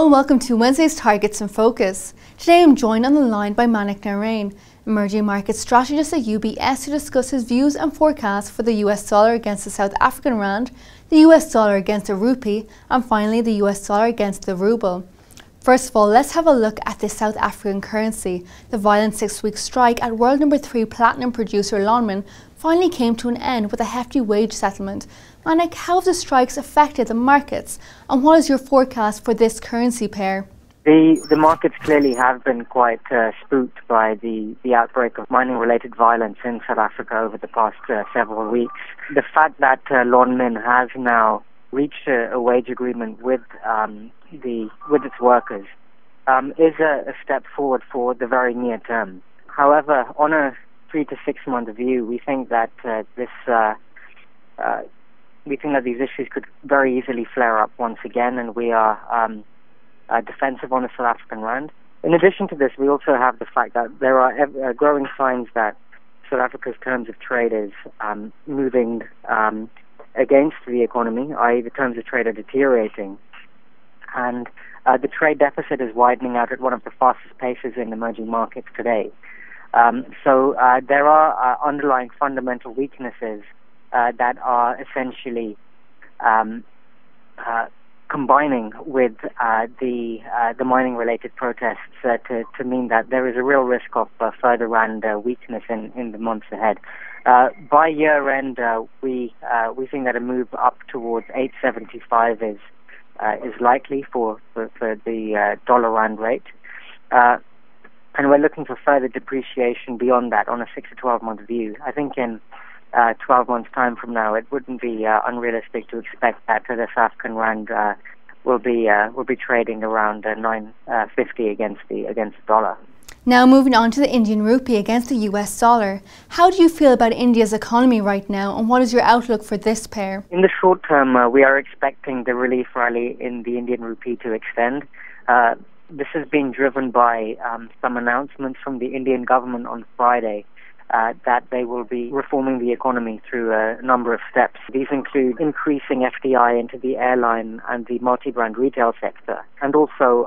and welcome to Wednesday's Targets in Focus. Today I'm joined on the line by Manik Narain, emerging market strategist at UBS, to discuss his views and forecasts for the US dollar against the South African rand, the US dollar against the rupee, and finally the US dollar against the ruble. First of all, let's have a look at the South African currency. The violent 6-week strike at world number 3 platinum producer Lonmin finally came to an end with a hefty wage settlement. Manik, how have the strikes affected the markets, and what is your forecast for this currency pair? The markets clearly have been quite spooked by the outbreak of mining-related violence in South Africa over the past several weeks. The fact that Lonmin has now reached a wage agreement with its workers is a step forward for the very near term. However, on a 3 to 6 month view, we think that these issues could very easily flare up once again, and we are defensive on the South African rand. In addition to this, we also have the fact that there are growing signs that South Africa's terms of trade is moving against the economy, i.e. the terms of trade are deteriorating. And the trade deficit is widening out at one of the fastest paces in emerging markets today. So there are underlying fundamental weaknesses that are essentially combining with the mining-related protests to mean that there is a real risk of further rand weakness in the months ahead. By year end, we think that a move up towards 875 is likely for the dollar rand rate, and we're looking for further depreciation beyond that on a 6 to 12 month view. I think in 12 months time from now, it wouldn't be unrealistic to expect that the South African rand will be trading around 9.50 against the dollar. Now moving on to the Indian rupee against the US dollar. How do you feel about India's economy right now, and what is your outlook for this pair? In the short term, we are expecting the relief rally in the Indian rupee to extend. This has been driven by some announcements from the Indian government on Friday that they will be reforming the economy through a number of steps. These include increasing FDI into the airline and the multi-brand retail sector, and also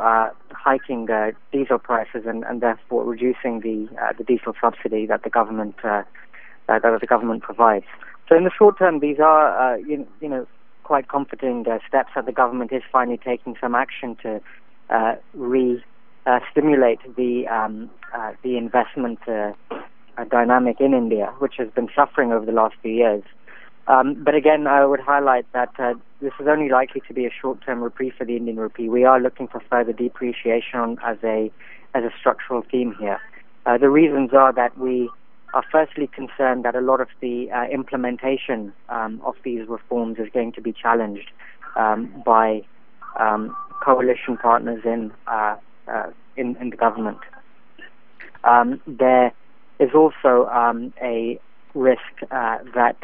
hiking diesel prices and therefore reducing the diesel subsidy that the government provides. So in the short term, these are quite comforting steps that the government is finally taking some action to stimulate the investment dynamic in India, which has been suffering over the last few years. But again, I would highlight that this is only likely to be a short-term reprieve for the Indian rupee. We are looking for further depreciation as a structural theme here. The reasons are that we are firstly concerned that a lot of the implementation of these reforms is going to be challenged by coalition partners in the government. There is also a risk that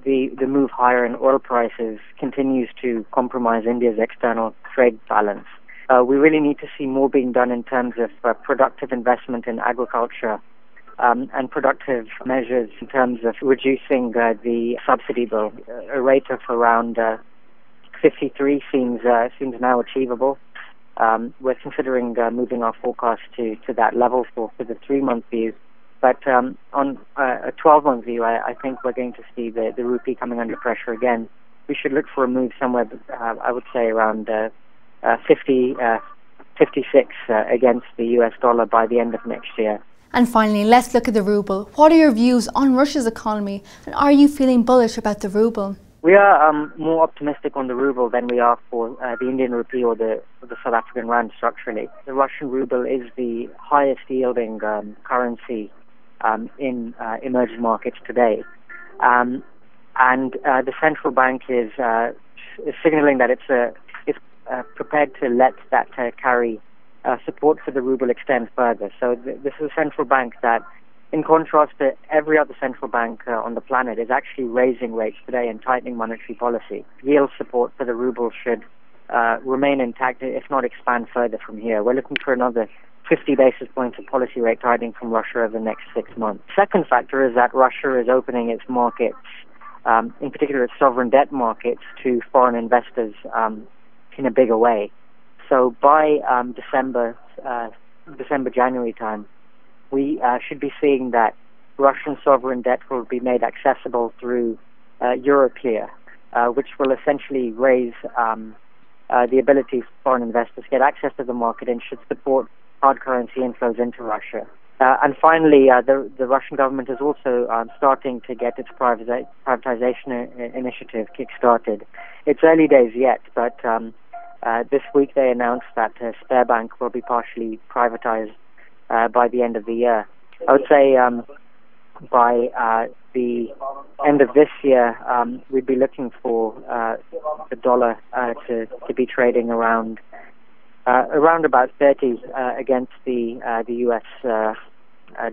the move higher in oil prices continues to compromise India's external trade balance. We really need to see more being done in terms of productive investment in agriculture and productive measures in terms of reducing the subsidy bill. A rate of around 53 seems now achievable. We're considering moving our forecast to that level for the 3 month view. But on a 12 month view, I think we're going to see the rupee coming under pressure again. We should look for a move somewhere, I would say, around 56 against the US dollar by the end of next year. And finally, let's look at the ruble. What are your views on Russia's economy, and are you feeling bullish about the ruble? We are more optimistic on the ruble than we are for the Indian rupee or the South African rand structurally. The Russian ruble is the highest yielding currency in emerging markets today. And the central bank is signaling that it's prepared to let that carry support for the ruble extend further. So this is a central bank that, in contrast to every other central bank on the planet, is actually raising rates today and tightening monetary policy. Yield support for the ruble should remain intact, if not expand further from here. We're looking for another 50 basis points of policy rate tightening from Russia over the next 6 months. Second factor is that Russia is opening its markets, in particular its sovereign debt markets, to foreign investors in a bigger way. So by January time, we should be seeing that Russian sovereign debt will be made accessible through Euroclear, which will essentially raise the ability for foreign investors to get access to the market and should support hard currency inflows into Russia. And finally, the Russian government is also starting to get its privatization initiative kick-started. It's early days yet, but this week they announced that Sberbank will be partially privatized by the end of the year. I would say by the end of this year, we'd be looking for the dollar to be trading around about 30 against the US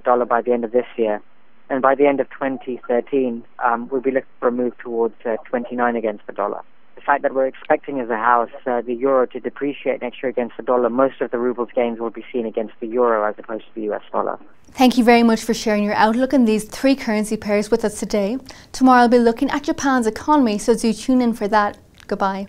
dollar by the end of this year. And by the end of 2013, we'll be looking for a move towards 29 against the dollar. The fact that we're expecting as a house the euro to depreciate next year against the dollar, most of the ruble's gains will be seen against the euro as opposed to the US dollar. Thank you very much for sharing your outlook on these three currency pairs with us today. Tomorrow I'll be looking at Japan's economy, so do tune in for that. Goodbye.